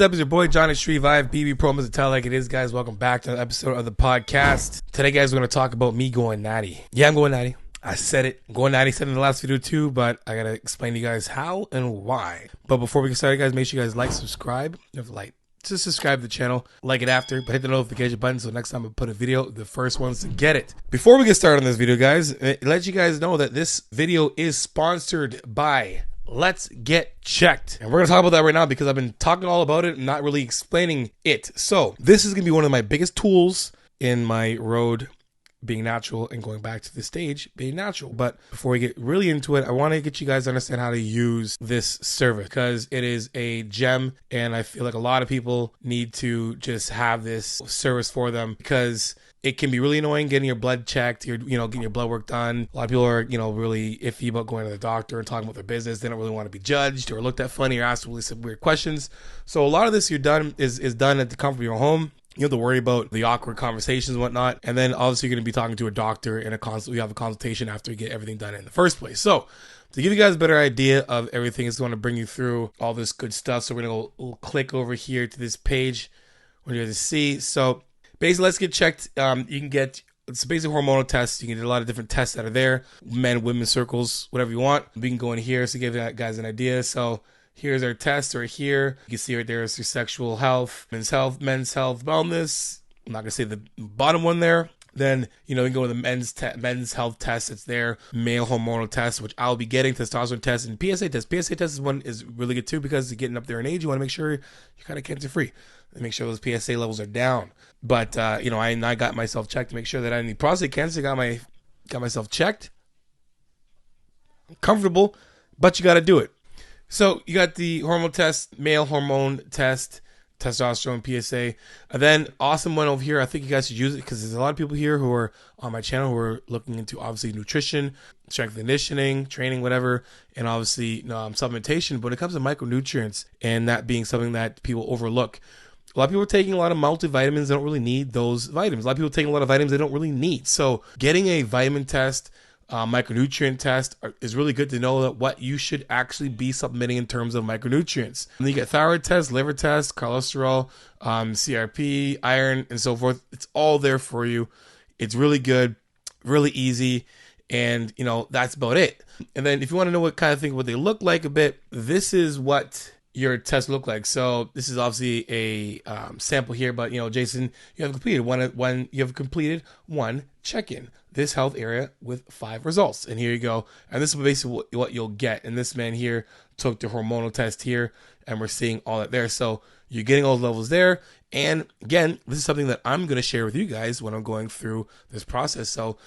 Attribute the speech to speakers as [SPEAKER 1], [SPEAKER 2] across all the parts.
[SPEAKER 1] What's up, it's your boy jonni.shreve. I have BB promos to tell like it is, guys. Welcome back to an episode of the podcast. Today, guys, we're going to talk about me going natty. Yeah, I'm going natty. I said it. I'm going natty. I said it in the last video too, but I got to explain to you guys how and why. But before we get started, guys, make sure you guys like, subscribe. You have to like, just subscribe to the channel, like it after, but hit the notification button so next time I put a video, the first ones to get it. Before we get started on this video, guys, let you guys know that this video is sponsored by Let's Get Checked. And we're going to talk about that right now because I've been talking all about it and not really explaining it. So this is going to be one of my biggest tools in my road being natural and going back to the stage being natural. But before we get really into it, I want to get you guys to understand how to use this service because it is a gem, and I feel like a lot of people need to just have this service for them because it can be really annoying getting your blood checked, getting your blood work done. A lot of people are, really iffy about going to the doctor and talking about their business. They don't really want to be judged or looked at funny or asked really some weird questions. So a lot of this is done at the comfort of your home. You don't have to worry about the awkward conversations and whatnot. And then obviously you're going to be talking to a doctor and you have a consultation after you get everything done in the first place. So to give you guys a better idea of everything, it's going to bring you through all this good stuff. So we're going to go click over here to this page where you're going to see. So basically, Let's Get Checked. You can get, it's a basic hormonal test. You can get a lot of different tests that are there. Men, women, circles, whatever you want. We can go in here to give you guys an idea. So here's our test right here. You can see right there is your sexual health, men's health, wellness. I'm not going to say the bottom one there. Then, you can go with the men's health test. It's there. Male hormonal test, which I'll be getting. Testosterone test and PSA test. PSA test is really good too because you're getting up there in age. You want to make sure you're kind of cancer free. Make sure those PSA levels are down. But, I got myself checked to make sure that I didn't need prostate cancer. Got myself checked. I'm comfortable, but you got to do it. So you got the hormone test, male hormone test, testosterone, PSA. And then awesome one over here. I think you guys should use it because there's a lot of people here who are on my channel who are looking into obviously nutrition, strength and conditioning, training, whatever, and obviously supplementation. But when it comes to micronutrients and that being something that people overlook, a lot of people are taking a lot of multivitamins. They don't really need those vitamins. A lot of people are taking a lot of vitamins they don't really need. So getting a vitamin test, micronutrient test is really good to know that what you should actually be supplementing in terms of micronutrients. And then you get thyroid test, liver test, cholesterol, CRP, iron, and so forth. It's all there for you. It's really good, really easy, and that's about it. And then if you want to know what they look like a bit, this is what your test look like. So this is obviously a sample here, but Jason, you have completed one check-in this health area with 5 results, and here you go. And this is basically what you'll get. And this man here took the hormonal test here, and we're seeing all that there. So you're getting all the levels there. And again, this is something that I'm going to share with you guys when I'm going through this process. So,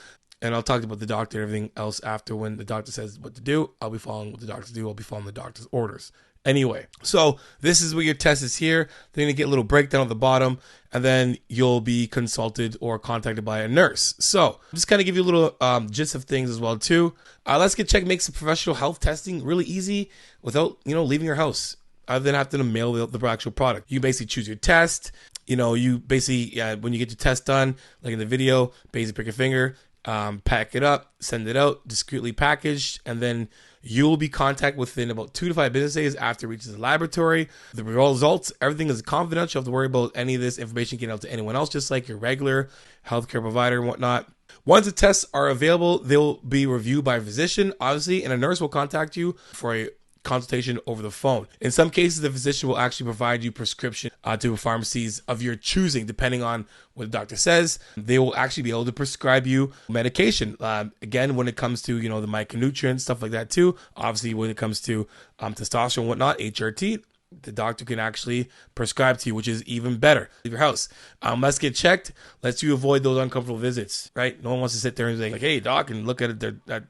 [SPEAKER 1] and I'll talk about the doctor and everything else after. When the doctor says what to do, I'll be following what the doctors do. I'll be following the doctor's orders. Anyway, so this is where your test is here. They're going to get a little breakdown at the bottom, and then you'll be consulted or contacted by a nurse. So just kind of give you a little gist of things as well too. Let's Get Checked makes professional health testing really easy without leaving your house, other than having to mail the actual product. You basically choose your test. You basically when you get your test done, like in the video, basically pick your finger, pack it up, send it out, discreetly packaged, and then you will be contacted within about 2 to 5 business days after it reaches the laboratory. The results, everything is confidential. You don't have to worry about any of this information getting out to anyone else, just like your regular healthcare provider and whatnot. Once the tests are available, they'll be reviewed by a physician, obviously, and a nurse will contact you for a consultation over the phone. In some cases, the physician will actually provide you prescription to pharmacies of your choosing, depending on what the doctor says. They will actually be able to prescribe you medication. Again, when it comes to the micronutrients, stuff like that too. Obviously, when it comes to testosterone and whatnot, HRT, the doctor can actually prescribe to you, which is even better. Leave your house. Let's Get Checked. Lets you avoid those uncomfortable visits, right? No one wants to sit there and say, like, hey, doc, and look at it. That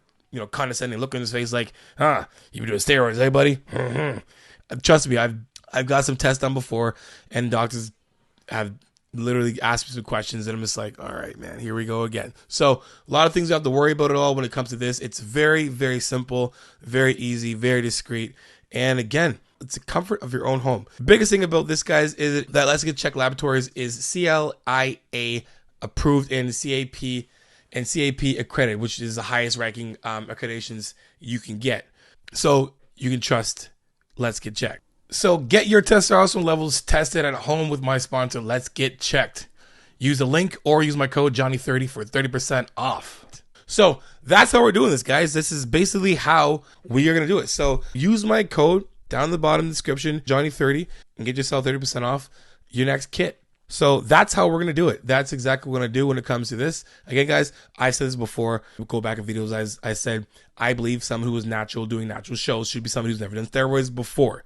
[SPEAKER 1] condescending look in his face, like, you been doing steroids, hey, buddy? Trust me, I've got some tests done before, and doctors have literally asked me some questions, and I'm just like, all right, man, here we go again. So a lot of things you have to worry about at all when it comes to this. It's very, very simple, very easy, very discreet, and again, it's the comfort of your own home. The biggest thing about this, guys, is that Let's Get Checked Laboratories is CLIA approved in CAP and CAP accredited, which is the highest ranking accreditations you can get. So you can trust Let's Get Checked. So get your testosterone levels tested at home with my sponsor, Let's Get Checked. Use the link or use my code Johnny30 for 30% off. So that's how we're doing this, guys. This is basically how we are going to do it. So use my code down the bottom of the description, Johnny30, and get yourself 30% off your next kit. So that's how we're going to do it. That's exactly what we're going to do when it comes to this. Again, guys, I said this before. We'll go back in videos. As I said, I believe someone who is natural, doing natural shows, should be somebody who's never done steroids before.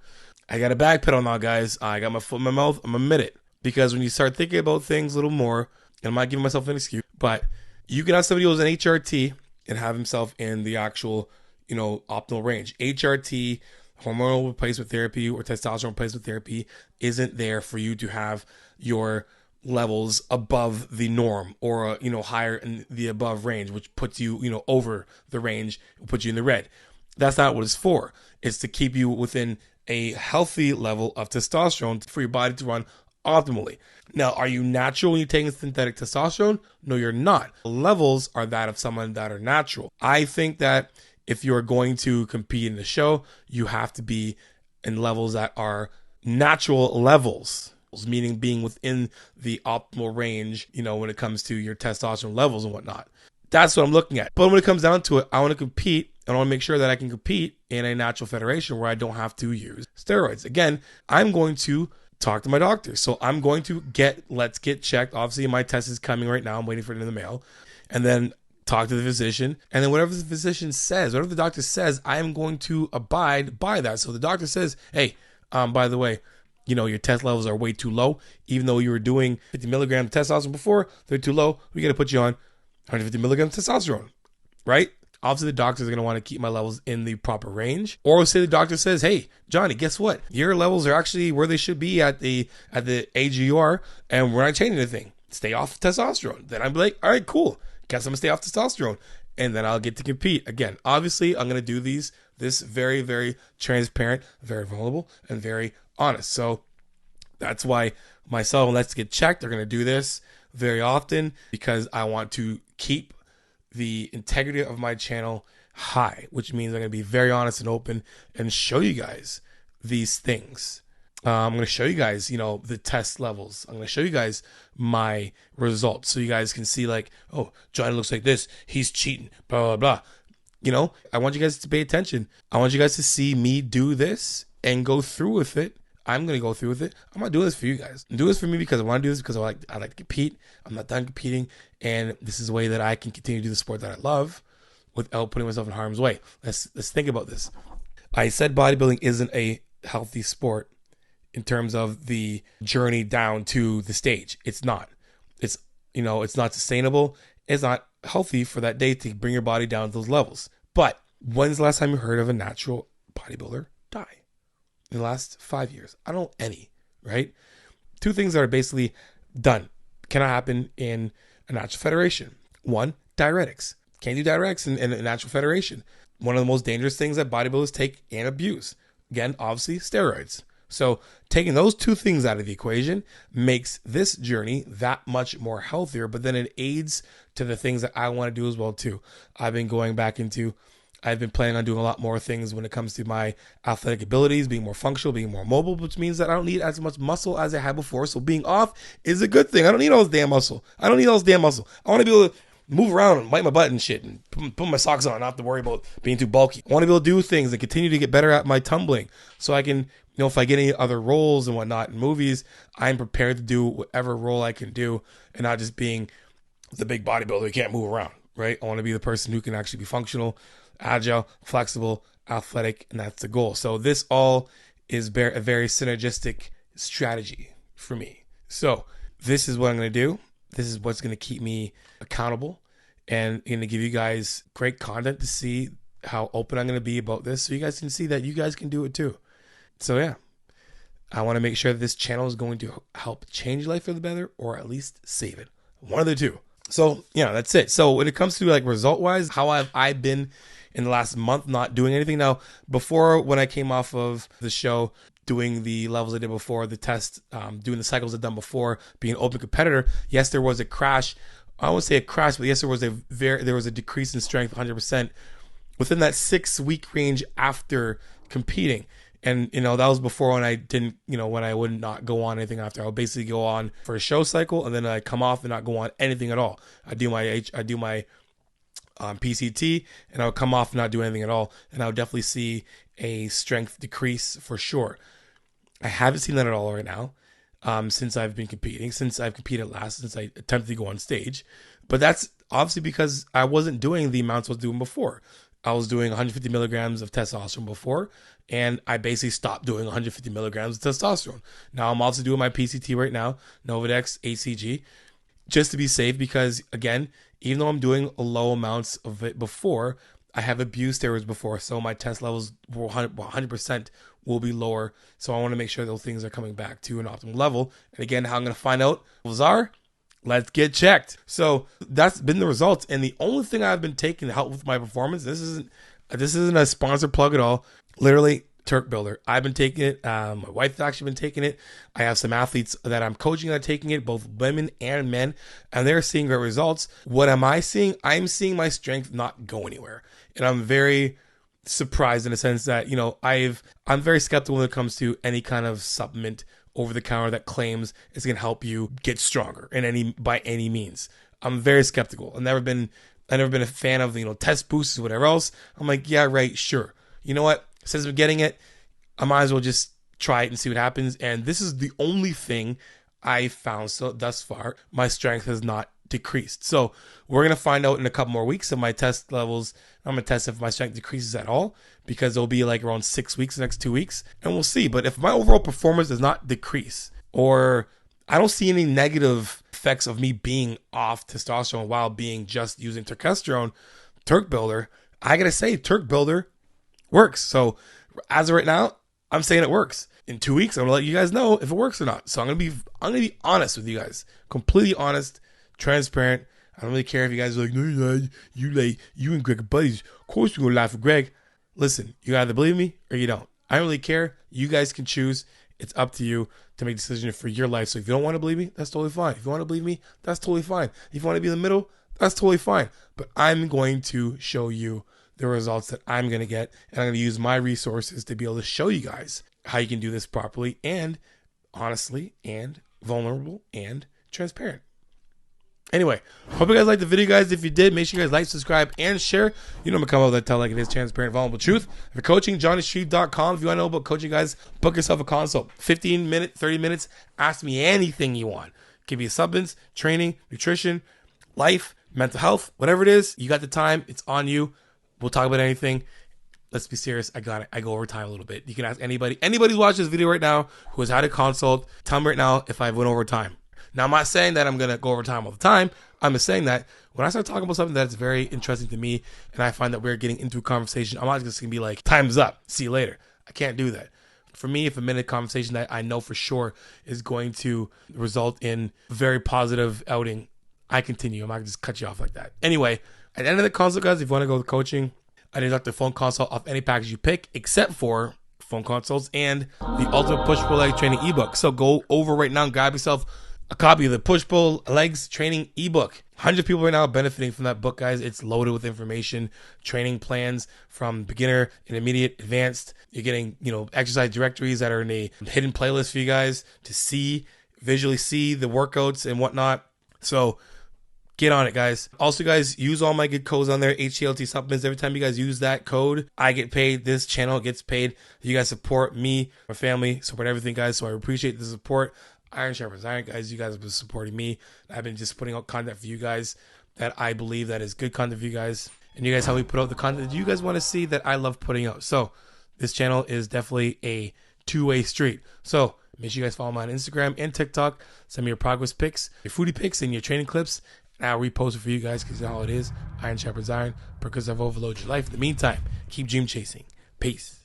[SPEAKER 1] I got a backpedal now, guys. I got my foot in my mouth. I'm going to admit it. Because when you start thinking about things a little more, and I'm not giving myself an excuse, but you can have somebody who's an HRT and have himself in the actual, optimal range. HRT, hormonal replacement therapy or testosterone replacement therapy, isn't there for you to have your levels above the norm or, higher in the above range, which puts you, over the range, puts you in the red. That's not what it's for. It's to keep you within a healthy level of testosterone for your body to run optimally. Now, are you natural when you're taking synthetic testosterone? No, you're not. Levels are that of someone that are natural. I think that if you're going to compete in the show, you have to be in levels that are natural levels, meaning being within the optimal range, when it comes to your testosterone levels and whatnot. That's what I'm looking at. But when it comes down to it, I want to compete, and I want to make sure that I can compete in a natural federation where I don't have to use steroids. Again, I'm going to talk to my doctor. So I'm going to Let's Get Checked. Obviously, my test is coming right now. I'm waiting for it in the mail. And then talk to the physician. And then whatever the physician says, whatever the doctor says, I am going to abide by that. So the doctor says, hey, by the way, your test levels are way too low. Even though you were doing 50 milligrams of testosterone before, they're too low. We got to put you on 150 milligrams of testosterone, right? Obviously, the doctors are going to want to keep my levels in the proper range. Or say the doctor says, hey, Johnny, guess what? Your levels are actually where they should be at the age you are, and we're not changing anything. Stay off testosterone. Then I'm like, all right, cool. Guess I'm going to stay off testosterone. And then I'll get to compete. Again, obviously, I'm going to do this very, very transparent, very vulnerable, and very honest. So that's why myself and Let's Get Checked are going to do this very often, because I want to keep the integrity of my channel high, which means I'm going to be very honest and open and show you guys these things. I'm going to show you guys, the test levels. I'm going to show you guys my results so you guys can see like, oh, Johnny looks like this. He's cheating, blah, blah, blah. I want you guys to pay attention. I want you guys to see me do this and go through with it. I'm going to go through with it. I'm not doing this for you guys. I'm doing this for me because I want to do this because I like to compete. I'm not done competing. And this is a way that I can continue to do the sport that I love without putting myself in harm's way. Let's think about this. I said bodybuilding isn't a healthy sport in terms of the journey down to the stage. It's not. It's not sustainable. It's not healthy for that day to bring your body down to those levels. But when's the last time you heard of a natural bodybuilder die? In the last 5 years. I don't know any, right? Two things that are basically done cannot happen in a natural federation. One, diuretics. Can't do diuretics in a natural federation. One of the most dangerous things that bodybuilders take and abuse. Again, obviously, steroids. So taking those two things out of the equation makes this journey that much more healthier, but then it aids to the things that I want to do as well too. I've been planning on doing a lot more things when it comes to my athletic abilities, being more functional, being more mobile, which means that I don't need as much muscle as I had before. So being off is a good thing. I don't need all this damn muscle. I want to be able to move around and wipe my butt and shit and put my socks on, not have to worry about being too bulky. I want to be able to do things and continue to get better at my tumbling so I can, if I get any other roles and whatnot in movies, I'm prepared to do whatever role I can do and not just being the big bodybuilder who can't move around, right? I want to be the person who can actually be functional, agile, flexible, athletic, and that's the goal. So this all is a very synergistic strategy for me. So this is what I'm going to do. This is what's going to keep me accountable and going to give you guys great content to see how open I'm going to be about this so you guys can see that you guys can do it too. So yeah, I want to make sure that this channel is going to help change life for the better or at least save it. One of the two. So yeah, that's it. So when it comes to like result wise, how have I been in the last month not doing anything? Now, before when I came off of the show, doing the levels I did before, the test, doing the cycles I've done before, being an open competitor, yes, there was a crash. I won't say a crash, but yes, there was a decrease in strength 100% within that 6 week range after competing. And, that was before when I didn't, when I would not go on anything after. I would basically go on for a show cycle, and then I come off and not go on anything at all. I do my PCT, and I would come off and not do anything at all. And I would definitely see a strength decrease for sure. I haven't seen that at all right now. Since I've been competing, since I've competed last, since I attempted to go on stage. But that's obviously because I wasn't doing the amounts I was doing before. I was doing 150 milligrams of testosterone before, and I basically stopped doing 150 milligrams of testosterone. Now I'm also doing my PCT right now, Novadex HCG, just to be safe, because again, even though I'm doing low amounts of it before, I have abused steroids before, so my test levels will 100% will be lower. So I want to make sure those things are coming back to an optimal level. And again, how I'm going to find out those are, let's get checked. So that's been the results. And the only thing I've been taking to help with my performance, this isn't a sponsored plug at all. Literally, Turk Builder. I've been taking it. My wife's actually been taking it. I have some athletes that I'm coaching that are taking it, both women and men, and they're seeing great results. What am I seeing? I'm seeing my strength not go anywhere. And I'm very surprised in a sense that, I'm very skeptical when it comes to any kind of supplement over the counter that claims it's going to help you get stronger by any means. I'm very skeptical. I've never been a fan of, test boosters, whatever else. I'm like, yeah, right, sure. You know what? Since I'm getting it, I might as well just try it and see what happens. And this is the only thing I found thus far. My strength has not decreased. So we're going to find out in a couple more weeks of my test levels. I'm going to test if my strength decreases at all, because it'll be like around 6 weeks, the next 2 weeks, and we'll see. But if my overall performance does not decrease, or I don't see any negative effects of me being off testosterone while being just using testosterone, Turk Builder, I got to say, Turk Builder works. So as of right now, I'm saying it works. In 2 weeks, I'm gonna let you guys know if it works or not. So I'm gonna be honest with you guys, completely honest, transparent. I don't really care if you guys are like, no, you and Greg are buddies. Of course you're gonna laugh at Greg. Listen, you either believe me or you don't. I don't really care. You guys can choose. It's up to you to make a decision for your life. So if you don't want to believe me, that's totally fine. If you want to believe me, that's totally fine. If you want to be in the middle, that's totally fine. But I'm going to show you the results that I'm going to get, and I'm going to use my resources to be able to show you guys how you can do this properly and honestly and vulnerable and transparent. Anyway, hope you guys liked the video, guys. If you did, make sure you guys like, subscribe, and share. You know I'm going to come out with that tell like it is, transparent, vulnerable truth. If you're coaching, jonni.shreve.com. If you want to know about coaching, guys, book yourself a consult. 15 minutes, 30 minutes. Ask me anything you want. Give you supplements, training, nutrition, life, mental health, whatever it is. You got the time. It's on you. We'll talk about anything. Let's be serious. I got it. I go over time a little bit. You can ask anybody who's watching this video right now who has had a consult. Tell me right now if I went over time. Now, I'm not saying that I'm going to go over time all the time. I'm just saying that when I start talking about something that's very interesting to me and I find that we're getting into a conversation, I'm not just going to be like, time's up. See you later. I can't do that. For me, if a minute conversation that I know for sure is going to result in a very positive outing, I continue. I'm not going to just cut you off like that. Anyway, at the end of the consult, guys, if you want to go with coaching, I deduct the phone consult off any package you pick, except for phone consults and the Ultimate Push-Pull Leg Training ebook. So go over right now and grab yourself a copy of the Push-Pull Legs Training ebook. 100 people right now are benefiting from that book, guys. It's loaded with information, training plans from beginner, intermediate, advanced. You're getting, exercise directories that are in a hidden playlist for you guys to visually see the workouts and whatnot. So get on it, guys. Also, guys, use all my good codes on there, HTLT supplements. Every time you guys use that code, I get paid. This channel gets paid. You guys support me, my family, support everything, guys. So I appreciate the support. Iron sharpens iron, guys. You guys have been supporting me. I've been just putting out content for you guys that I believe that is good content for you guys. And you guys help me put out the content that you guys want to see that I love putting out. So this channel is definitely a two-way street. So make sure you guys follow me on Instagram and TikTok. Send me your progress pics, your foodie pics, and your training clips. And I'll repost it for you guys because you know how it is. Iron sharpens iron because I've overloaded your life. In the meantime, keep dream chasing. Peace.